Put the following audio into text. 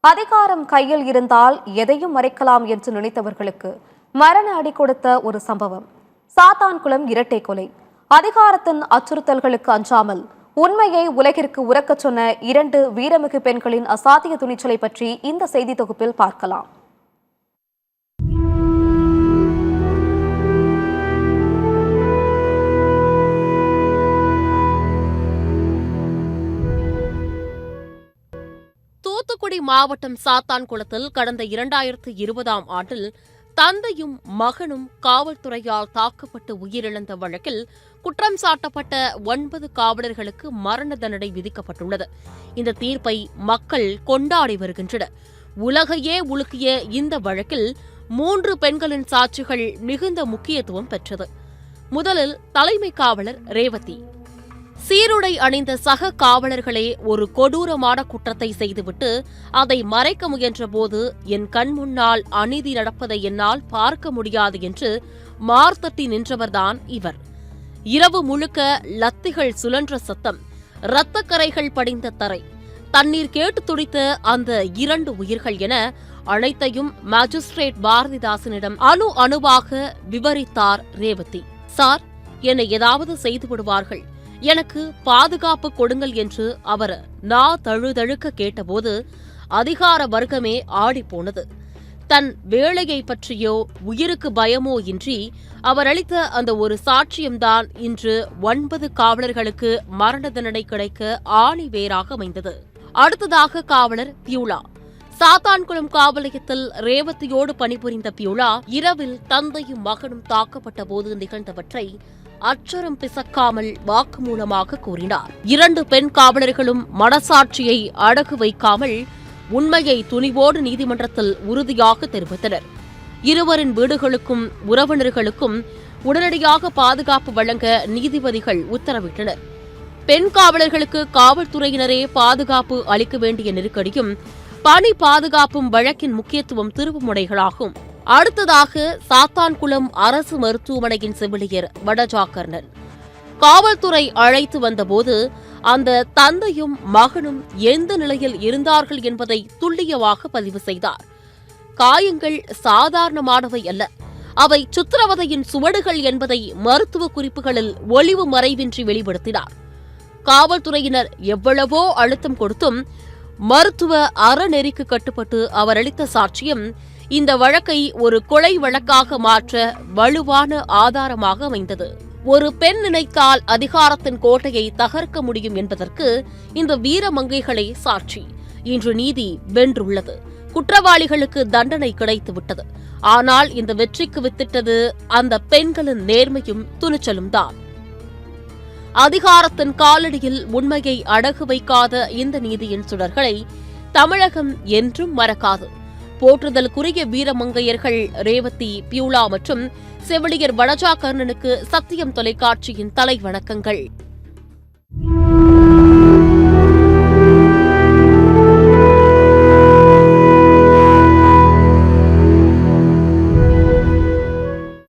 அதிகாரம் கையில் இருந்தால் எதையும் மறைக்கலாம் என்று நினைத்தவர்களுக்கு மரண அடி கொடுத்த ஒரு சம்பவம். சாத்தான்குளம் இரட்டை கொலை. அதிகாரத்தின் அச்சுறுத்தல்களுக்கு அஞ்சாமல் உண்மையை உலகிற்கு உரக்கச் சொன்ன இரண்டு வீரமிகு பெண்களின் அசாத்திய துணிச்சலை பற்றி இந்த செய்தி தொகுப்பில் பார்க்கலாம். தூத்துக்குடி மாவட்டம் சாத்தான்குளத்தில் கடந்த 2020ஆம் ஆண்டில் தந்தையும் மகனும் காவல்துறையால் தாக்கப்பட்டு உயிரிழந்த வழக்கில் குற்றம் சாட்டப்பட்ட 9 காவலர்களுக்கு மரண தண்டனை விதிக்கப்பட்டுள்ளது. இந்த தீர்ப்பை மக்கள் கொண்டாடி வருகின்றனர். உலகையே உலுக்கிய இந்த வழக்கில் 3 பெண்களின் சாட்சிகள் மிகுந்த முக்கியத்துவம் பெற்றது. முதலில் தலைமை காவலர் ரேவதி. சீருடை அணிந்த சக காவலர்களே ஒரு கொடூரமான குற்றத்தை செய்துவிட்டு அதை மறைக்க முயன்றபோது என் கண் முன்னால் அநீதி நடப்பதை என்னால் பார்க்க முடியாது என்று மார்த்தட்டி நின்றவர்தான் இவர். இரவு முழுக்க லத்திகள் சுழன்ற சத்தம், இரத்தக்கரைகள் படிந்த தரை, தண்ணீர் கேட்டு துடித்த அந்த 2 உயிர்கள் என அனைத்தையும் மாஜிஸ்ட்ரேட் பாரதிதாசனிடம் அணுவாக விவரித்தார் ரேவதி. சார், என்னை ஏதாவது செய்து விடுவார்கள், எனக்கு பாதுகாப்பு கொடுங்கள் என்று அவர் தழுதழுக்க கேட்டபோது அதிகார வர்க்கமே ஆடிப்போனது. தன் வேலையை பற்றியோ உயிருக்கு பயமோ இன்றி அவர் அளித்த அந்த ஒரு சாட்சியம்தான் இன்று 9 காவலர்களுக்கு மரண தண்டனை கிடைக்க ஆணி வேராக அமைந்தது. அடுத்ததாக காவலர் பியூலா. சாத்தான்குளம் காவல் நிலையத்தில் ரேவதியோடு பணிபுரிந்த பியூலா இரவில் தந்தையும் மகனும் தாக்கப்பட்ட போது நிகழ்ந்தவற்றை அச்சரம் பிசக்காமல் வாக்குமூலமாக கூறினார். 2 பெண் காவலர்களும் மனசாட்சியை அடகு வைக்காமல் உண்மையை துணிவோடு நீதிமன்றத்தில் உறுதியாக தெரிவித்தனர். இருவரின் வீடுகளுக்கும் உறவினர்களுக்கும் உடனடியாக பாதுகாப்பு வழங்க நீதிபதிகள் உத்தரவிட்டனர். பெண் காவலர்களுக்கு காவல்துறையினரே பாதுகாப்பு அளிக்க வேண்டிய நெருக்கடியும் பணி பாதுகாப்பும் வழக்கின் முக்கியத்துவம் திருப்புமுனைகளாகும். அடுத்ததாக சாத்தான்குளம் அரசு மருத்துவமனையின் செவிலியர் வடஜா கர்ணன். காவல்துறை அழைத்து வந்தபோது அந்த தந்தையும் மகனும் எந்த நிலையில் இருந்தார்கள் என்பதை துல்லியமாக பதிவு செய்தார். காயங்கள் சாதாரணமானவை அல்ல, அவை சித்திரவதையின் சுவடுகள் என்பதை மருத்துவ குறிப்புகளில் ஒளிவு மறைவின்றி வெளிப்படுத்தினார். காவல்துறையினர் எவ்வளவோ அழுத்தம் கொடுத்தும் மருத்துவ அறநெறிக்கு கட்டுப்பட்டு அவர் அளித்த சாட்சியம் இந்த வழக்கை ஒரு கொலை வழக்காக மாற்ற வலுவான ஆதாரமாக அமைந்தது. ஒரு பெண் நினைத்தால் அதிகாரத்தின் கோட்டையை தகர்க்க முடியும் என்பதற்கு இந்த வீரமங்கைகளே சாட்சி. இன்று நீதி வென்றுள்ளது. குற்றவாளிகளுக்கு தண்டனை கிடைத்துவிட்டது. ஆனால் இந்த வெற்றிக்கு வித்திட்டது அந்த பெண்களின் நேர்மையும் துணிச்சலும் தான். அதிகாரத்தின் காலடியில் உண்மையை அடகு வைக்காத இந்த நீதியின் சுடர்களை தமிழகம் என்றும் மறக்காது. போற்றுதலுக்குரிய வீரமங்கையர்கள் ரேவதி, பியூலா மற்றும் செவிலியர் வடஜா கர்ணனுக்கு சத்தியம் தொலைக்காட்சியின் தலை வணக்கங்கள்.